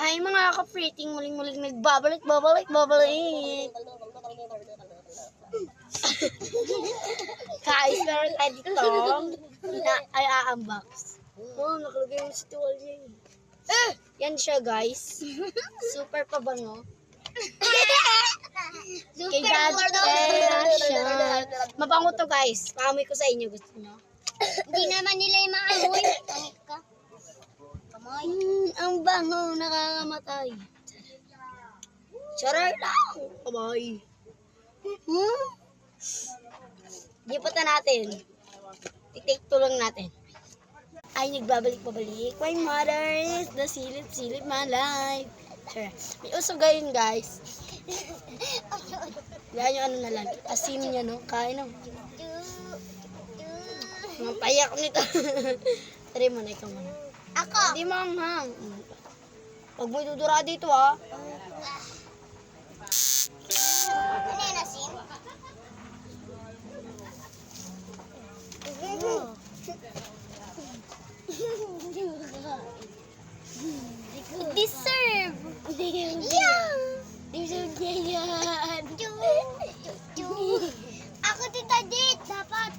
Hi mga ka-freating, muling-muling nagbabalik. Guys, meron tayo dito na ay a-unbox. Oh, nakalagay mo sa tuwalya eh. Yan siya guys. Super pabango. Kay Dad siya. Mabango to guys. Paamoy ko sa inyo. Gusto nyo? Hindi naman nila yung maamoy. Pangit ka. Kamay. Ang bango. Nakakamatay. Charar lang. Kamay. Giputan natin. Take to lang natin. Ay, nagbabalik-babalik. My mother is the silip-silip my life. Sure. May uso gayon, guys. Yan yung ano na lang. Asin niya, no? Kain, no? Mapayak nito. Try mo na, ikaw muna. Ako. Hindi manghang. Huwag mo idudura dito, ha? Ano yun, asin? Deserve. Yeah. Deserve niya yan. Ako tita date dapat.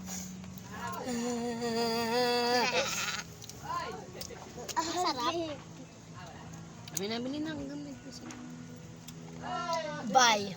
Sarap. May nabili na ang gamit. Bye.